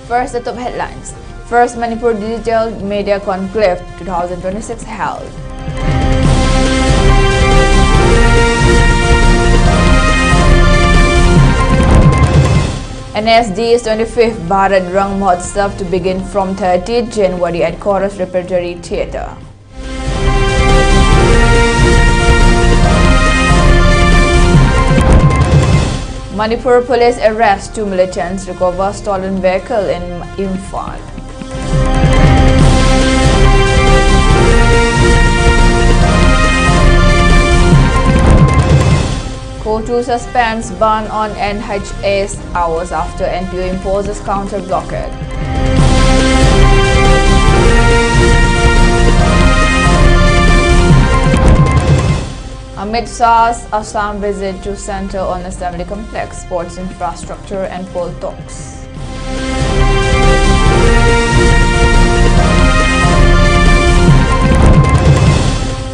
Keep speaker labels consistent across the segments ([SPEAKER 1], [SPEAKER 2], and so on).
[SPEAKER 1] First, the top headlines. First Manipur Digital Media Conclave 2026 held. NSD's 25th Bharat Rang Mahotsav to begin from 30th January at Chorus Repertory Theatre. Manipur police arrest 2 militants, recover stolen vehicle in Imphal. Kotu suspends ban on NHS hours after NPO imposes counter blockade. Amid Shah's Assam visit to center on assembly complex, sports infrastructure and poll talks.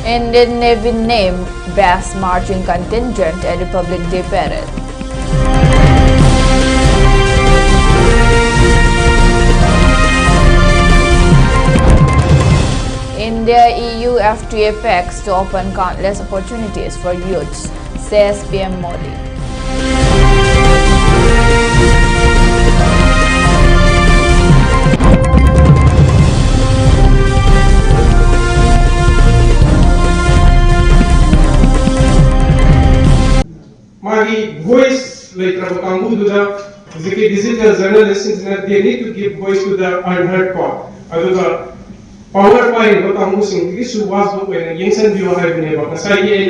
[SPEAKER 1] Indian Navy named Best Marching Contingent at Republic Day Parade. India-EU FTA pacts to open countless opportunities for youths, says PM Modi.
[SPEAKER 2] My voice, like the digital journalists, they need to give voice to the unheard part. Power by the Tamusing, this was when Yingson View have been able to say,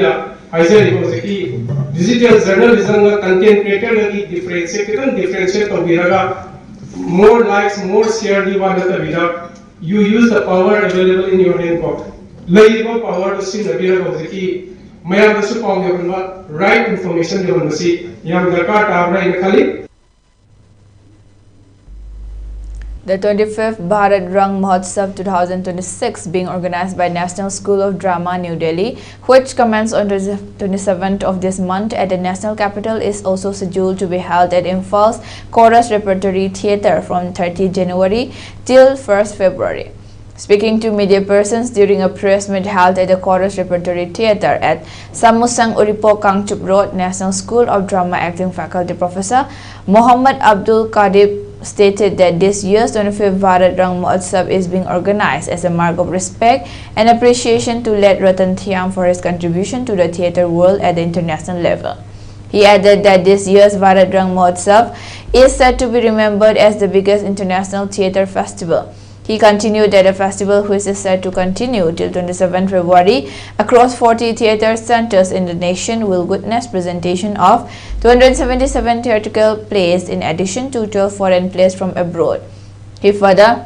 [SPEAKER 2] I said it was a key. Digital journalism content created differentiate of Viraga, more likes, more share the one at the Vira. You use the power available in your hand pocket. Labor power to see the Vira of the key. May the super right information you want to see. Young the cart are right Kali.
[SPEAKER 1] The 25th Bharat Rang Mahotsav 2026 being organized by National School of Drama, New Delhi, which commences on the 27th of this month at the national capital, is also scheduled to be held at Imphal's Chorus Repertory Theatre from 30 January till 1st February. Speaking to media persons during a press meet held at the Chorus Repertory Theatre at Samusang Uripo Kangchup Road, National School of Drama Acting Faculty Professor Muhammad Abdul Qadir stated that this year's 25th Bharat Rang Mahotsav is being organized as a mark of respect and appreciation to late Ratan Thiam for his contribution to the theatre world at the international level. He added that this year's Bharat Rang Mahotsav is said to be remembered as the biggest international theatre festival. He continued that the festival, which is set to continue till 27 February across 40 theatre centres in the nation, will witness presentation of 277 theatrical plays in addition to 12 foreign plays from abroad. He further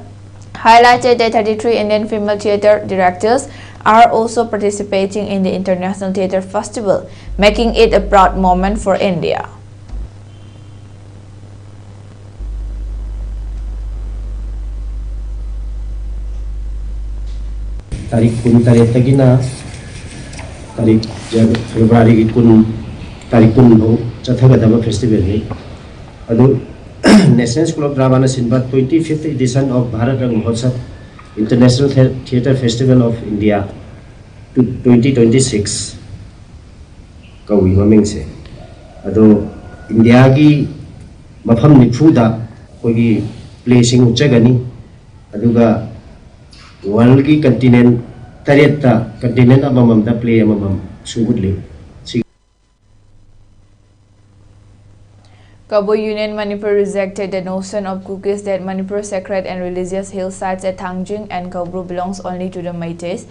[SPEAKER 1] highlighted that 33 Indian female theatre directors are also participating in the International Theatre Festival, making it a proud moment for India.
[SPEAKER 3] Tarik kun tarik tagina tarik February kun tarik kun ho chathaga dama festival ni adu National School of Drama na sinba 25th edition of Bharat Rang Mahotsav International Theatre Festival of India 2026 kawi maming se adu India gi mafam nifuda kogi placing uchagani aduga world ki continent tareta continent amamam da play amamam sugudli.
[SPEAKER 1] Kabo Union Manipur rejected the notion of cookies that Manipur's sacred and religious hillsides at Thangjing and Kabru belongs only to the Meiteis.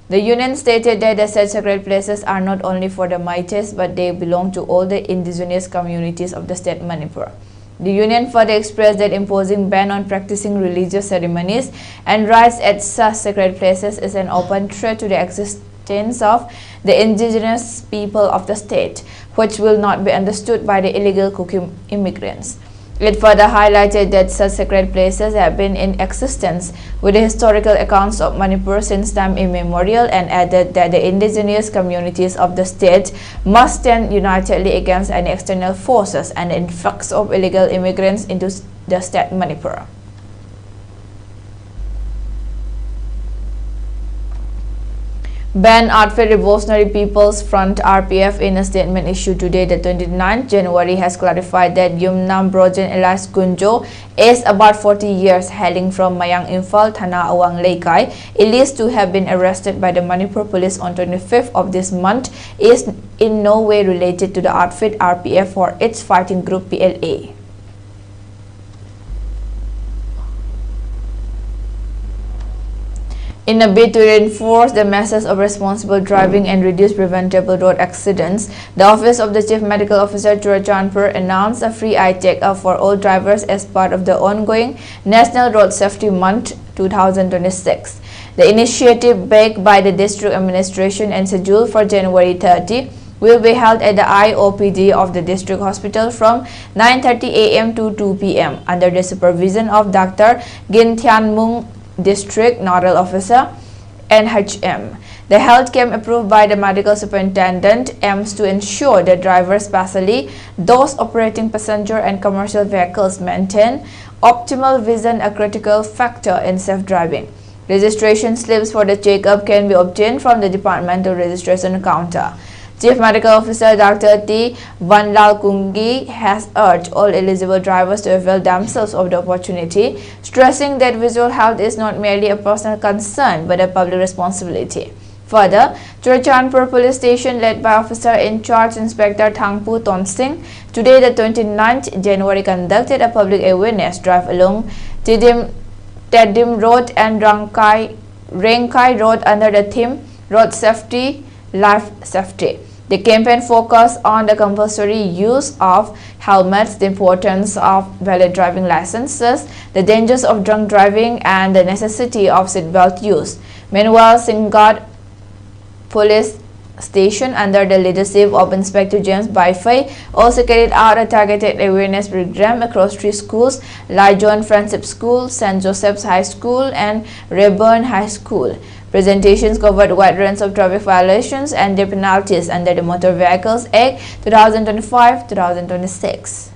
[SPEAKER 1] The union stated that the said sacred places are not only for the Meiteis but they belong to all the indigenous communities of the state Manipur. The union further expressed that imposing ban on practicing religious ceremonies and rites at such sacred places is an open threat to the existence of the indigenous people of the state, which will not be understood by the illegal cooking immigrants. It further highlighted that such sacred places have been in existence with the historical accounts of Manipur since time immemorial, and added that the indigenous communities of the state must stand unitedly against any external forces and influx of illegal immigrants into the state Manipur. Band Outfit Revolutionary People's Front (RPF) in a statement issued today, the 29th January, has clarified that Yumnam Brojen Elias Kunjo, aged about 40 years, hailing from Mayang Imphal, Thana Awang Leikai, alleged to have been arrested by the Manipur police on 25th of this month, is in no way related to the outfit RPF or its fighting group PLA. In a bid to reinforce the message of responsible driving and reduce preventable road accidents, the Office of the Chief Medical Officer Churachandpur announced a free eye checkup for all drivers as part of the ongoing National Road Safety Month 2026. The initiative, backed by the District Administration and scheduled for January 30, will be held at the IOPD of the District Hospital from 9:30 a.m. to 2 p.m. under the supervision of Dr. Ginthianmung, District Nodal Officer, NHM. The health camp, approved by the medical superintendent, aims to ensure that drivers, especially those operating passenger and commercial vehicles, maintain optimal vision, a critical factor in safe driving. Registration slips for the checkup can be obtained from the departmental registration counter. Chief Medical Officer Dr. T. Vanlal Kungi has urged all eligible drivers to avail themselves of the opportunity, stressing that visual health is not merely a personal concern but a public responsibility. Further, Churachandpur Police Station, led by Officer in Charge Inspector Thangpu Tonsing, today the 29th January, conducted a public awareness drive along Tedim Road and Rengkai Road under the theme Road Safety, Life Safety. The campaign focused on the compulsory use of helmets, the importance of valid driving licenses, the dangers of drunk driving, and the necessity of seatbelt use. Meanwhile, Singat Police Station, under the leadership of Inspector James Baifei, also carried out a targeted awareness program across 3 schools: Lijon Friendship School, St. Joseph's High School, and Rayburn High School. Presentations covered a wide range of traffic violations and their penalties under the Motor Vehicles Act 2025-2026.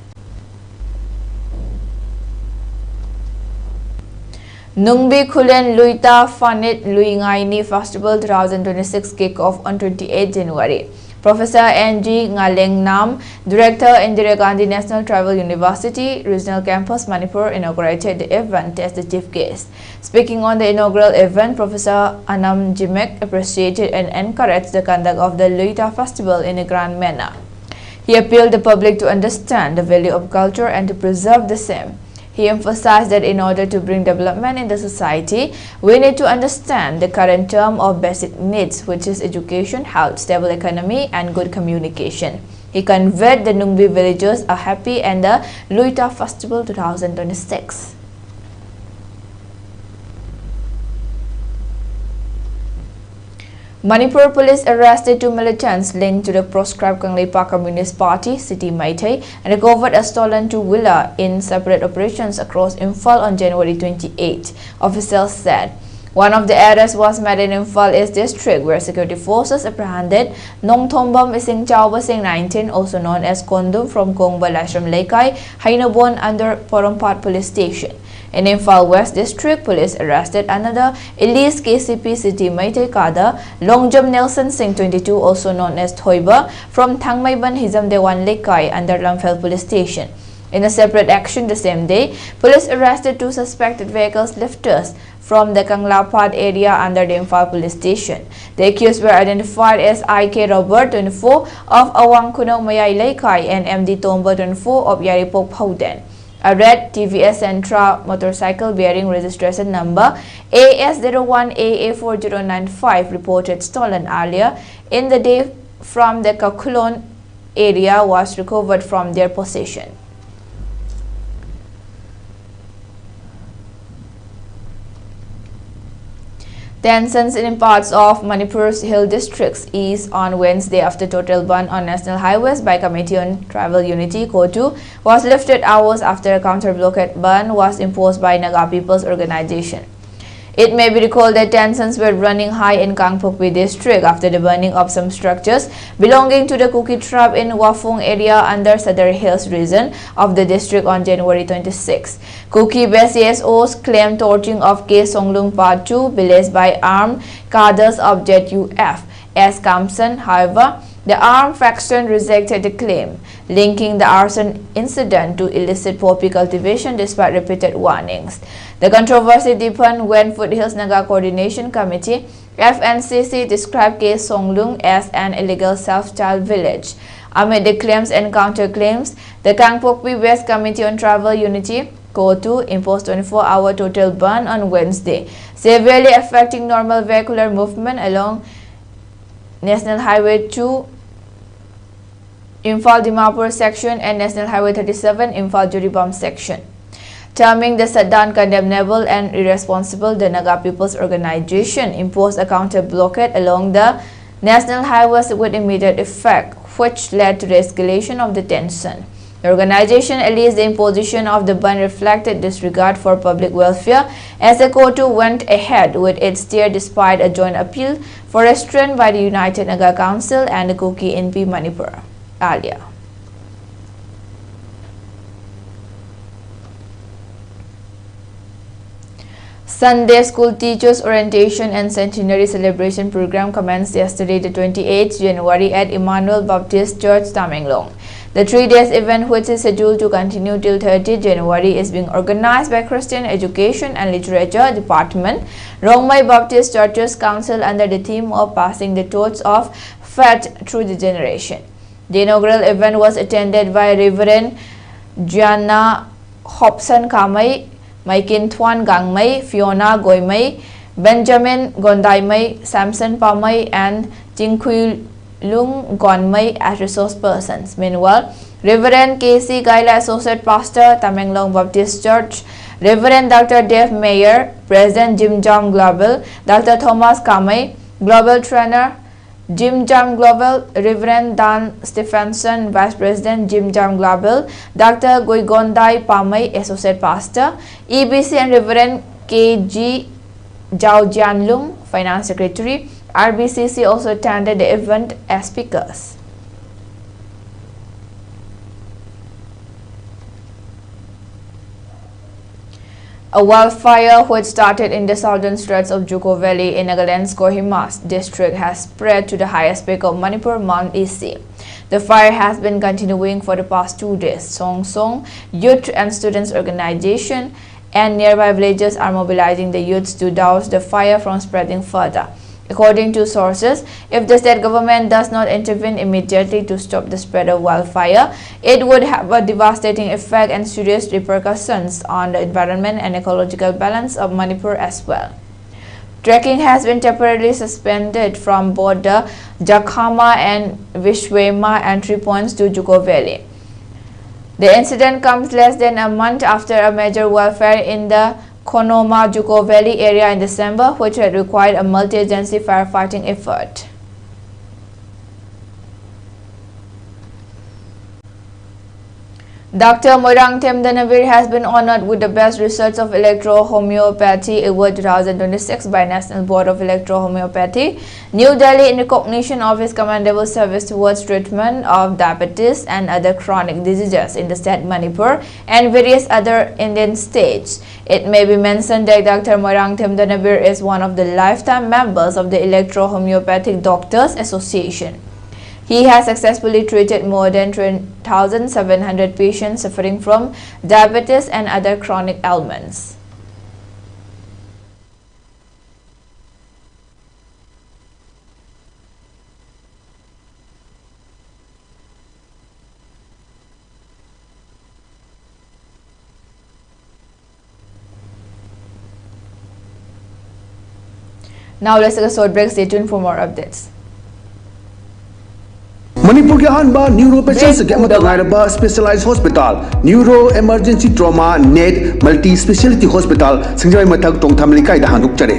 [SPEAKER 1] Nungbi Khulen Luita Fanit Luingaini Festival 2026 kick-off on 28 January. Professor N.G. Ngaleng Nam, Director, Indira Gandhi National Tribal University, Regional Campus, Manipur, inaugurated the event as the chief guest. Speaking on the inaugural event, Professor Anam Jimek appreciated and encouraged the conduct of the Luita Festival in a grand manner. He appealed the public to understand the value of culture and to preserve the same. He emphasized that in order to bring development in the society, we need to understand the current term of basic needs, which is education, health, stable economy, and good communication. He conveyed the Nungbi villagers a happy and the Luita Festival 2026. Manipur police arrested 2 militants linked to the proscribed Kangleipa Communist Party, City Meitei, and recovered a stolen 2-wheeler in separate operations across Imphal on January 28, officials said. One of the arrests was made in Imphal East District, where security forces apprehended Nongthombam Ising Chawba Singh 19, also known as Kondum, from Kongba Lashram Leikai, Hainabon, under Porompat Police Station. In Imphal West District, police arrested another Elise KCP City Meitei Kada, Longjam Nelson Singh 22, also known as Thoiba, from Thangmaiban Hizam Dewan Leikai, under Lamphel Police Station. In a separate action the same day, police arrested 2 suspected vehicles lifters from the Kanglapad area under the Imphal Police Station. The accused were identified as I.K. Robert, 24, of Awang Kunong Mayai Leikai, and M.D. Tomba, 24, of Yaripok Pauden. A red TVS Sentra motorcycle bearing registration number AS01AA4095 reported stolen earlier in the day from the Kakulon area was recovered from their possession. Tensions in parts of Manipur's hill districts eased on Wednesday after total ban on national highways by Committee on Tribal Unity (COTU) was lifted hours after a counter-blockade ban was imposed by Naga People's Organization. It may be recalled that tensions were running high in Kangpokpi district after the burning of some structures belonging to the Kuki tribe in Wafung area under Sadar Hills region of the district on January 26. Kuki-based CSOs claimed torching of K. Songlung Patu village by armed cadres of ZUF as Kamsan. However, the armed faction rejected the claim, linking the arson incident to illicit poppy cultivation despite repeated warnings. The controversy deepened when Foothills Naga Coordination Committee (FNCC) described K. Songlung as an illegal self-styled village. Amid the claims and counterclaims, the Kangpokpi West Committee on Tribal Unity (KOTU) imposed 24-hour total ban on Wednesday, severely affecting normal vehicular movement along National Highway 2 Imphal Dimapur section and National Highway 37 Imphal Juribam section. Terming the shutdown condemnable and irresponsible, the Naga People's Organization imposed a counter blockade along the national highways with immediate effect, which led to the escalation of the tension. The organization alleged the imposition of the ban reflected disregard for public welfare as the KOTU went ahead with its steer despite a joint appeal for restraint by the United Naga Council and the Kuki NP Manipur earlier. Sunday School Teachers Orientation and Centenary Celebration Program commenced yesterday, the 28th January at Emmanuel Baptist Church, Tamenglong. The 3-day event, which is scheduled to continue till 30 January, is being organized by Christian Education and Literature Department, Rongmai Baptist Churches Council under the theme of Passing the Torch of Faith Through the Generation. The inaugural event was attended by Reverend Gianna Hobson Kamai, Maikin Tuan Gangmai, Fiona Goimai, Benjamin Gondaimai, Samson Pamai, and Jingkui Lung Gonmai as resource persons. Meanwhile, Reverend K.C. Gaila, Associate Pastor, Tamenglong Baptist Church, Reverend Dr. Dave Mayer, President Jim Jam Global, Dr. Thomas Kamai, Global Trainer, Jim Jam Global, Reverend Dan Stephenson, Vice President Jim Jam Global, Dr. Goigondai Pamai, Associate Pastor, EBC, and Reverend K.G. Zhao Jianlung, Finance Secretary. RBCC also attended the event as speakers. A wildfire which started in the southern stretch of Juko Valley in Nagaland's Kohimas district has spread to the highest peak of Manipur, Mount Isi. The fire has been continuing for the past 2 days. Song Song Youth and Students Organization and nearby villages are mobilizing the youths to douse the fire from spreading further. According to sources, if the state government does not intervene immediately to stop the spread of wildfire, it would have a devastating effect and serious repercussions on the environment and ecological balance of Manipur as well. Trekking has been temporarily suspended from both the Jakhama and Vishwema entry points to Juko Valley. The incident comes less than a month after a major wildfire in the Konoma Juko Valley area in December, which had required a multi-agency firefighting effort. Dr. Moirang Temdanavir has been honored with the Best Research of Electro-Homeopathy Award 2026 by National Board of Electro-Homeopathy, New Delhi, in recognition of his commendable service towards treatment of diabetes and other chronic diseases in the state Manipur and various other Indian states. It may be mentioned that Dr. Moirang Temdanavir is one of the lifetime members of the Electro-Homeopathic Doctors Association. He has successfully treated more than 2,700 patients suffering from diabetes and other chronic ailments. Now let's take a short break. Stay tuned for more updates.
[SPEAKER 4] Manipur के अहंबा neuro patients के अमदा गायरबा specialised hospital neuro emergency trauma नेट multi speciality hospital सिंगजाई मथक टोंगथाम लिकाई दा हानुक चरे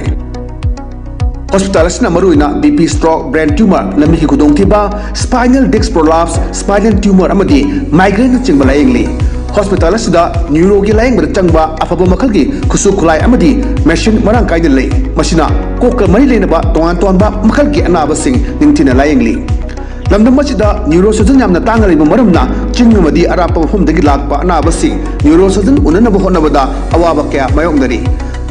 [SPEAKER 4] हॉस्पिटल असना मरुइना बीपी स्ट्रोक ब्रेन ट्यूमर लमी की खुदोंथिबा spinal disc prolapse spinal tumour अमदी माइग्रेन चिंगबला एंगली hospital asida neuro gi laing ber changba afaba makal gi khusu khulai amadi machine marang kai de lei masina kokka mari leina ba tongan ba makal gi anaba sing ningthina laing li lamdam masida neurosurgeon yamna tangali ba maramna chingamadi arapa hum dagi lakpa anaba sing neurosurgeon unana ba honna bada awaba kya mayong dari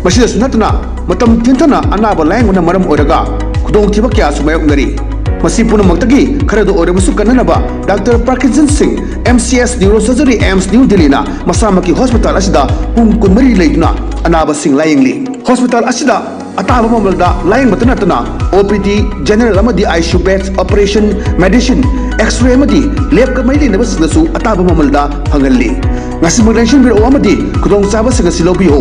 [SPEAKER 4] masida sunatna matam tintana anaba laing una maram oraga khudong thiba kya su mayong dari masi punamakta kharado orabusu kananaba Dr. Parkinson Singh MCS Neurosurgery AIMS New Delhi na masamaki hospital asida pung kunmari leiduna anaba sing layingli hospital asida ataba mamalda laying matana OPD general amadi ICU beds operation medicine x-ray amadi lab ka mai lena basnasu ataba mamalda hangalli ngasi maglension bir amadi kudong saba singa silobi ho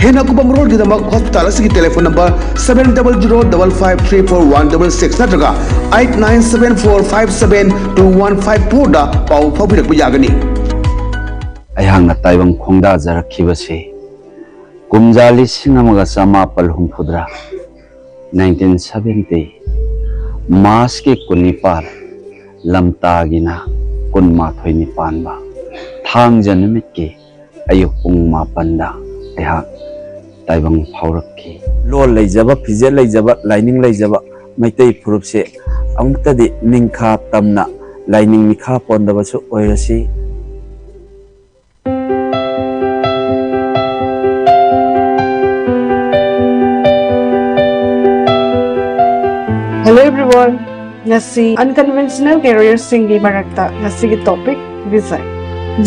[SPEAKER 4] hena ku bamrol gi damak hospital asigi telephone number 7005534166 natraga 8974572154 da pau phabirak bu yagani
[SPEAKER 5] ayhangna taibang khongda jarakhibase kumjali singamaga samapal humphudra 1970 mas ke kunipar lamtagina kunmathoi nipan ba thang janamit ke ayuk pung mapanda ayhak taibang phaurakki lol leijaba phije leijaba lining leijaba maitai phurupse amtadi ningkha tamna lining mikha pondaba chu oirasi
[SPEAKER 6] Hello everyone. Ngasi unconventional careers singi marakta ngasi ki topic design.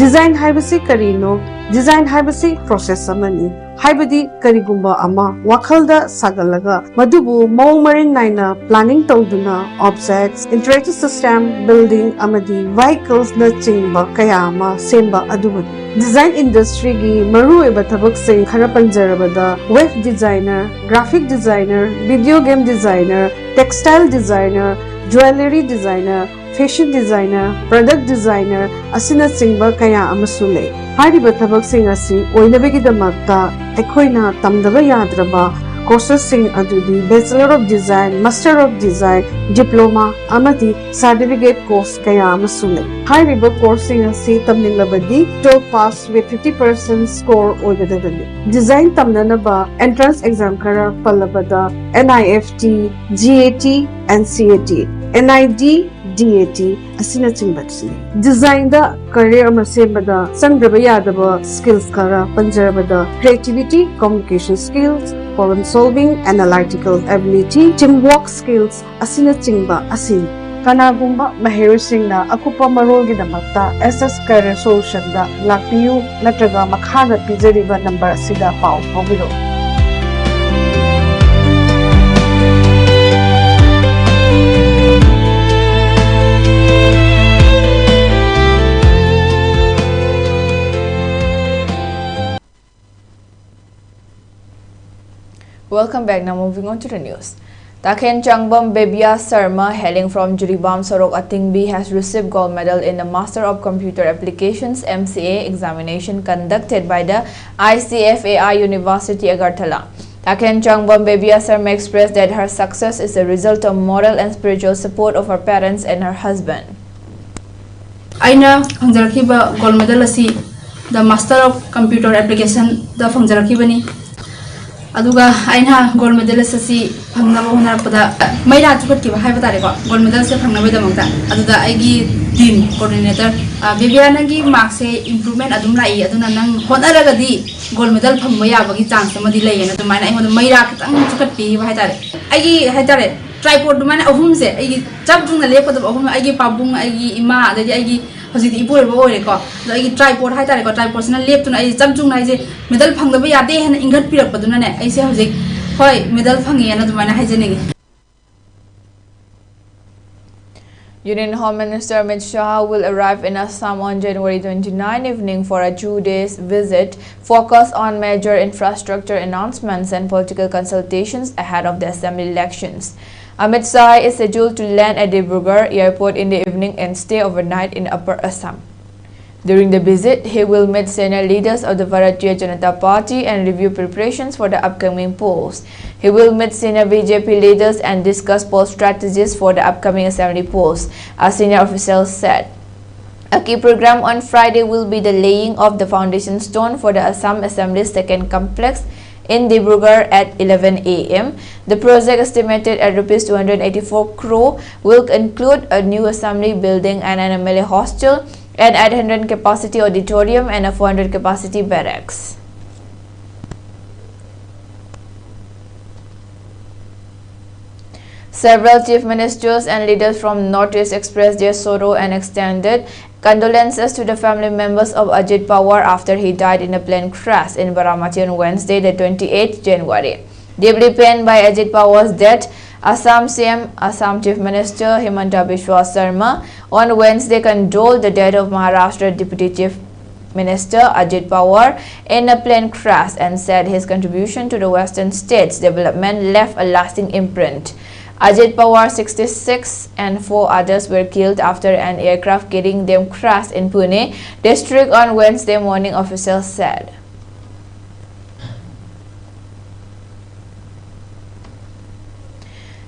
[SPEAKER 6] Design haibasi karino. Design haibasi process amani. Haibadi karigumba ama wakhalda sagalaga madubu mong maring naina planning tawduna objects interactive system building amadi vehicles na chingba kaya ama semba adubu design industry gi maru eba thabak sing khara panjarabada web designer graphic designer video game designer textile designer jewelry designer fashion designer product designer asina chingba kaya amasu lei hariba thabak sing asi oinabegi damakta ekhoina tamdaba yadraba courses sing adudi bachelor of design master of design diploma amadi certificate course kaya amasu lei hariba course sing asi tamnilabadi 12 pass with 50% score oigadagani design tamnanaba entrance exam kara pallabada NIFT GAT and CAT NID DAT asina chingbatsi design da career masembada sangraba yadaba skills kara panjarabada creativity communication skills problem solving analytical ability teamwork skills asina chingba asin kanagumba mahirsingna akupa marolgi damakta SS career solution da lakpiu natraga makhana pijariba number asida pau pawiro
[SPEAKER 1] Welcome back. Now moving on to the news. Takhen Changbam Bebia Sarma, hailing from Juribam Sorok Atingbi, has received gold medal in the Master of Computer Applications MCA examination conducted by the ICFAI University Agartala. Takhen Changbam Bebia Sarma expressed that her success is a result of moral and spiritual support of her parents and her husband.
[SPEAKER 7] Aina Fangzarakiba gold medal asi the Master of Computer Application the Fangzarakibani. Aduga aina gold medalist asi phangnaba honarpada maira chukatkiba haiba tareko gold medal se phangnaba damangta aduda aigi team coordinator Viviana gi marks se improvement adum lai aduna nang honaragadi gold medal phangba yabagi chance amadi leyena dumaina aimon maira kitang chukatpi hai tare tripod dumaina ahum se aigi chapjungna lepadu ahum aigi pabung aigi ima adagi aigi Hojik ibu ibu orang ko, jadi tripod hai tadi ko tripod sana lep tu na, ini jam jung na, ini medal phang tapi ada yang ingat pirak padu na, ini sih hojik, koi medal phangi ya na tu mana hai jenenge.
[SPEAKER 1] Union Home Minister Amit Shah will arrive in Assam on January 29 evening for a 2-day visit focused on major infrastructure announcements and political consultations ahead of the assembly elections. Amit Shah is scheduled to land at Dibrugarh airport in the evening and stay overnight in Upper Assam. During the visit, he will meet senior leaders of the Bharatiya Janata Party and review preparations for the upcoming polls. He will meet senior BJP leaders and discuss poll strategies for the upcoming assembly polls, a senior official said. A key program on Friday will be the laying of the foundation stone for the Assam Assembly's second complex in Dibrugarh at 11 a.m. The project, estimated at Rs 284 crore, will include a new assembly building and an MLA hostel, an 800 capacity auditorium and a 400 capacity barracks. Several chief ministers and leaders from Northeast expressed their sorrow and extended condolences to the family members of Ajit Pawar after he died in a plane crash in Baramati on Wednesday, the 28th January. Deeply pained by Ajit Pawar's death, Assam CM, Assam Chief Minister Himanta Biswa Sarma on Wednesday condoled the death of Maharashtra Deputy Chief Minister Ajit Pawar in a plane crash and said his contribution to the Western states' development left a lasting imprint. Ajit Pawar, 66, and 4 others were killed after an aircraft carrying them crashed in Pune district on Wednesday morning, officials said.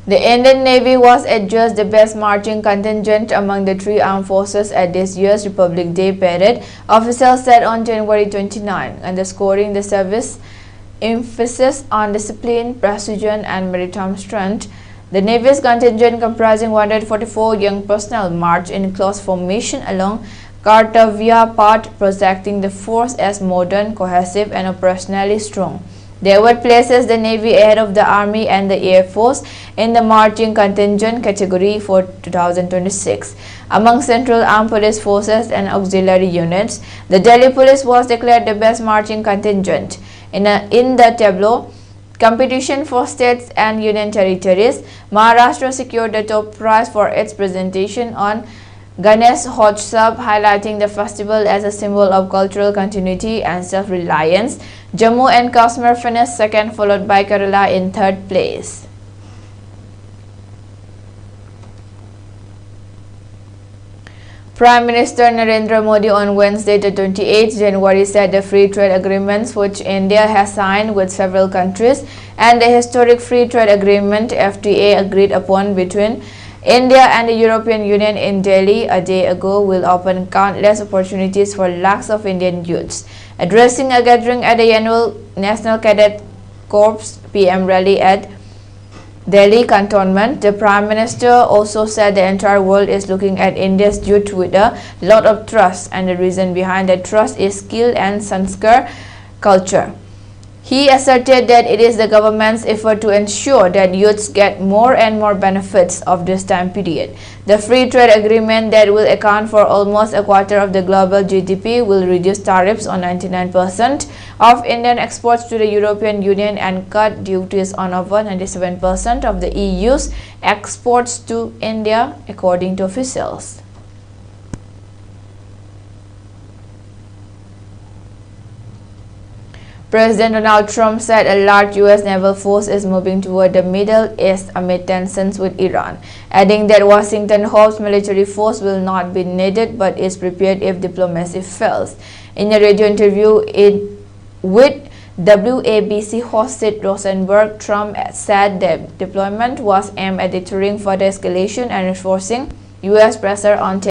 [SPEAKER 1] The Indian Navy was adjudged the best marching contingent among the 3 armed forces at this year's Republic Day parade, officials said on January 29, underscoring the service emphasis on discipline, precision, and maritime strength. The Navy's contingent, comprising 144 young personnel, marched in close formation along Kartavya Path, projecting the force as modern, cohesive, and operationally strong. The award places the Navy ahead of the Army and the Air Force in the marching contingent category for 2026. Among Central Armed Police Forces and auxiliary units, the Delhi Police was declared the best marching contingent. In the tableau competition for states and union territories, Maharashtra secured the top prize for its presentation on Ganesh Utsav, highlighting the festival as a symbol of cultural continuity and self-reliance. Jammu and Kashmir finished second, followed by Kerala in third place. Prime Minister Narendra Modi on Wednesday, the 28th January, said the free trade agreements which India has signed with several countries and the historic free trade agreement FTA agreed upon between India and the European Union in Delhi a day ago will open countless opportunities for lakhs of Indian youths. Addressing a gathering at the annual National Cadet Corps PM rally at Delhi Cantonment, the Prime Minister also said the entire world is looking at India's youth with a lot of trust, and the reason behind that trust is skill and sanskar culture. He asserted that it is the government's effort to ensure that youths get more and more benefits of this time period. The free trade agreement that will account for almost a quarter of the global GDP will reduce tariffs on 99% of Indian exports to the European Union and cut duties on over 97% of the EU's exports to India, according to officials. President Donald Trump said a large U.S. naval force is moving toward the Middle East amid tensions with Iran, adding that Washington hopes military force will not be needed but is prepared if diplomacy fails. In a radio interview with WABC host Sid Rosenberg, Trump said that deployment was aimed at deterring further escalation and reinforcing U.S. pressure on